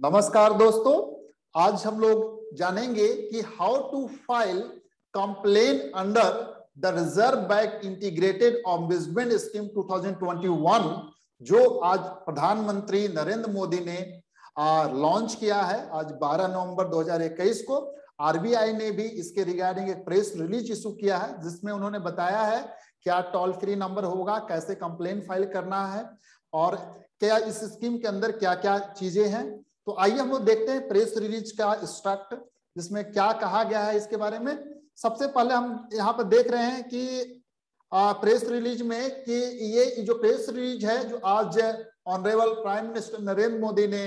नमस्कार दोस्तों, आज हम लोग जानेंगे कि how to file complain under the Reserve Bank integrated ombudsman scheme 2021 जो आज प्रधानमंत्री नरेंद्र मोदी ने लॉन्च किया है। आज 12 नवंबर 2021 को आरबीआई ने भी इसके रिगार्डिंग एक प्रेस रिलीज इशू किया है, जिसमें उन्होंने बताया है क्या टोल फ्री नंबर होगा, कैसे कंप्लेन फाइल करना है और क्या इस स्कीम के अंदर क्या क्या चीजें हैं। तो आइए हम लोग देखते हैं प्रेस रिलीज का एक्सट्रैक्ट, जिसमें क्या कहा गया है इसके बारे में। सबसे पहले हम यहाँ पर देख रहे हैं कि प्रेस रिलीज में कि ये जो प्रेस रिलीज है जो आज honourable prime minister Narendra Modi ने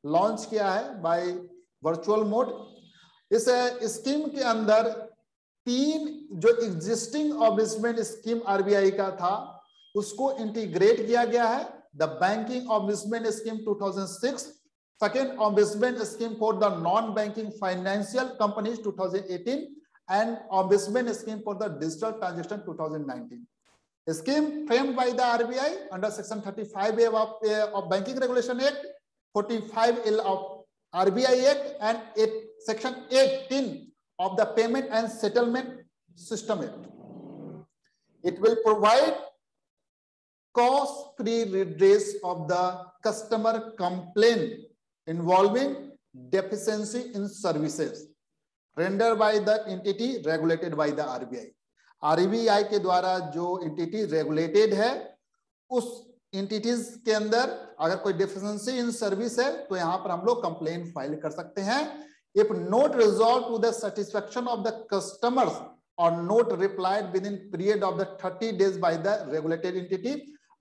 लॉन्च किया है बाय वर्चुअल मोड। इस स्कीम के अंदर 3 जो एग्जिस्टिंग ऑम्बुड्समैन स्कीम आरबीआई का था उसको इंटीग्रेट किया गया है। The banking ombudsman scheme 2006, second ombudsman scheme for the non-banking financial companies 2018 and ombudsman scheme for the digital transaction 2019. Scheme framed by the RBI under section 35A of Banking Regulation Act, 45L of RBI Act and section 18 of the Payment and Settlement System Act. It will provide cost-free redress of the customer complaint involving deficiency in services rendered by the entity regulated by the RBI. RBI के द्वारा जो entity regulated है उस entities के अंदर अगर कोई deficiency in service है तो यहाँ पर हम लोग complaint file कर सकते हैं। If not resolved to the satisfaction of the customers or not replied within period of the 30 days by the regulated entity,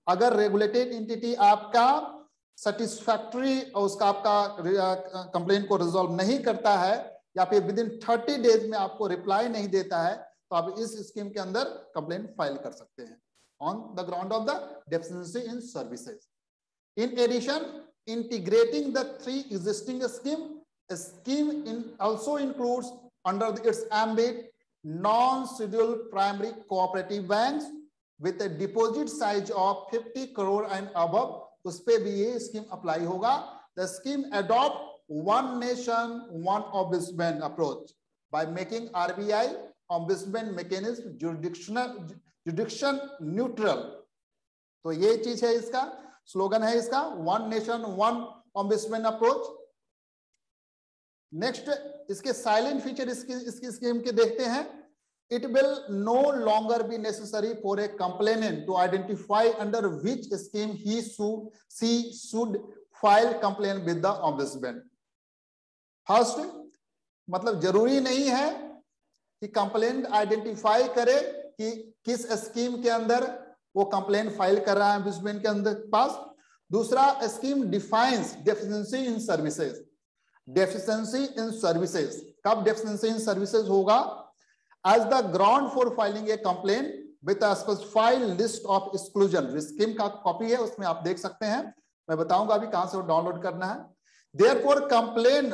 अगर regulated entity आपका सेटिस्फैक्टरी और उसका आपका कंप्लेन को रिजॉल्व नहीं करता है या फिर विद इन 30 डेज में आपको रिप्लाई नहीं देता है तो आप इस स्कीम के अंदर कंप्लेन फाइल कर सकते हैं on the ground of the deficiency in services. In addition, integrating the 3 existing scheme in also includes under its ambit non scheduled primary cooperative banks with a deposit size of 50 crore and above, उस पे भी ये scheme apply होगा। The scheme adopt one nation one ombudsman approach by making RBI ombudsman mechanism jurisdiction neutral. तो ये चीज है, इसका स्लोगन है इसका one nation one ombudsman approach. Next इसके साइलेंट फीचर इसकी स्कीम के देखते हैं। It will no longer be necessary for a complainant to identify under which scheme she should file complaint with the ombudsman. First, मतलब जरूरी नहीं है कि कंप्लेंट आइडेंटिफाई करे कि किस स्कीम के अंदर वो कंप्लेंट फाइल कर रहा है ombudsman के अंदर पास। दूसरा, scheme defines deficiency in services. Deficiency in services कब डेफिशिएंसी इन सर्विसेज होगा? As the ground for filing a complaint with a specified list of exclusion। Scheme का कॉपी है, उसमें आप देख सकते हैं, मैं बताऊंगा अभी कहां से डाउनलोड करना है। Therefore, complaint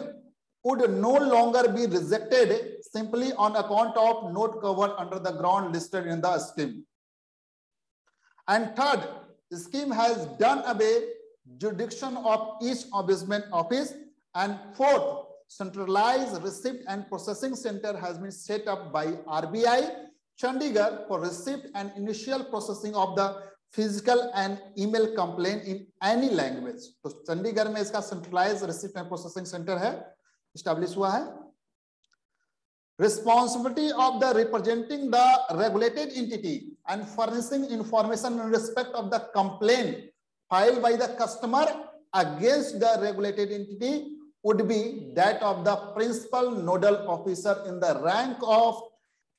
would no longer be rejected simply on account of not covered under the ground listed in the scheme. And third, the scheme has done away jurisdiction of each ombudsman office. And fourth, centralized receipt and processing center has been set up by RBI Chandigarh for receipt and initial processing of the physical and email complaint in any language। तो चंडीगढ़ में इसका centralized receipt and processing center है, established हुआ है। Responsibility of the representing the regulated entity and furnishing information in respect of the complaint filed by the customer against the regulated entity would be that of the principal nodal officer in the rank of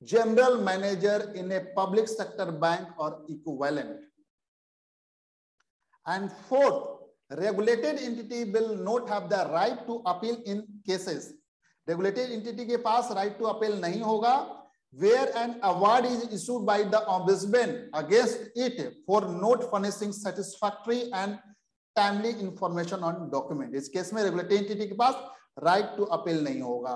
general manager in a public sector bank or equivalent। And fourth, regulated entity will not have the right to appeal in cases। regulated entity के पास right to appeal नहीं होगा where an award is issued by the ombudsman against it for not furnishing satisfactory and timely information on document. इस case में regulatory entity के पास right to appeal नहीं होगा।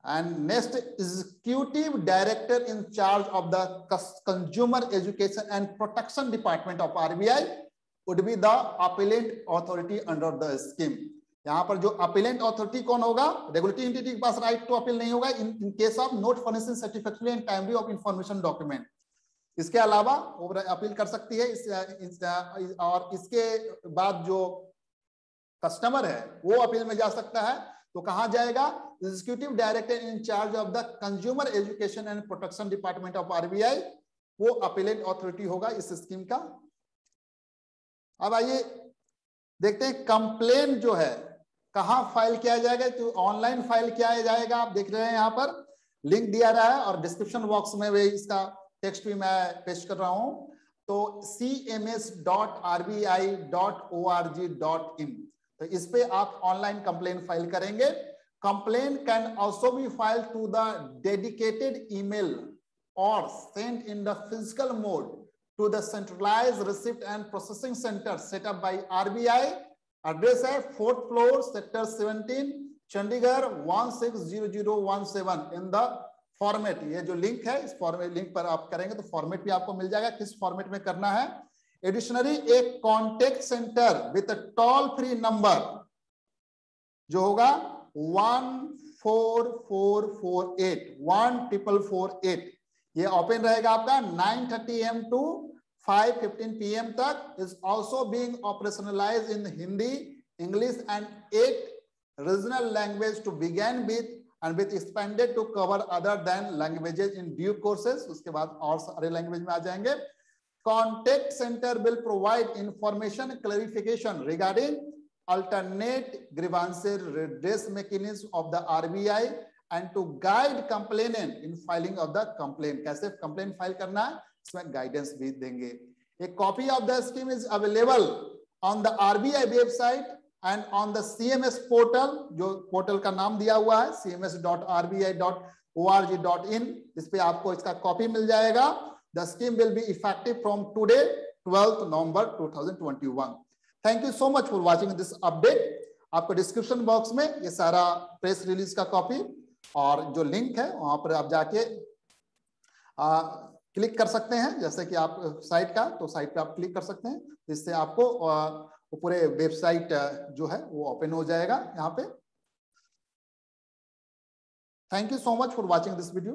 And next, executive director in charge of the consumer education and protection department of RBI would be the appellate authority under the scheme. यहाँ पर जो appellate authority कौन होगा, regulatory entity के पास right to appeal नहीं होगा in case of not furnishing satisfactory and timely of information document. इसके अलावा वो अपील कर सकती है और इसके बाद जो कस्टमर है वो अपील में जा सकता है। तो कहां जाएगा, executive director in charge of the consumer education and protection department of RBI, वो अपीलेंट अथॉरिटी होगा इस स्कीम का। अब आइए देखते हैं कंप्लेन जो है कहां फाइल किया जाएगा। तो ऑनलाइन फाइल किया जाएगा, आप देख रहे हैं यहाँ पर लिंक दिया रहा है और डिस्क्रिप्शन बॉक्स में भी इसका टेक्स्ट भी मैं पेश कर रहा हूं। तो cms.rbi.org.in, तो इस पे आप ऑनलाइन कंप्लेन फाइल करेंगे। Complain can also be filed to the dedicated email और sent in the physical mode to the centralized receipt and processing center set up by RBI. Address है 4th floor, sector 17, Chandigarh 160017 in the format। ये जो link है इस format link पर आप करेंगे तो फॉर्मेट भी आपको मिल जाएगा, किस फॉर्मेट में करना है। एडिशनली एक contact centre with toll free number जो होगा 14448 ये ओपन रहेगा आपका 9:30 AM to 5:15 PM तक। Is also being operationalised in Hindi, English and 8 regional language to begin with and with expanded to cover other than languages in due courses. उसके बाद और सारे लैंग्वेज में आ जाएंगे। Contact centre will provide information clarification regarding alternate grievances redress mechanism of the RBI and to guide complainant in filing of the complaint। कैसे complain file करना है इसमें गाइडेंस भी देंगे। एक copy of the scheme is available on the RBI website and on the CMS portal, जो portal का नाम दिया हुआ है cms.rbi.org.in। इस पे आपको इसका कॉपी मिल जाएगा। The scheme will be effective from today 12 November 2021। Thank you so much for watching this update. आपको डिस्क्रिप्शन बॉक्स में ये सारा प्रेस रिलीज का कॉपी और जो लिंक है वहां पर आप जाके क्लिक कर सकते हैं। जैसे कि आप साइट का, तो साइट पे आप क्लिक कर सकते हैं, जिससे आपको पूरे वेबसाइट जो है वो ओपन हो जाएगा यहाँ पे। Thank you so much for watching this video.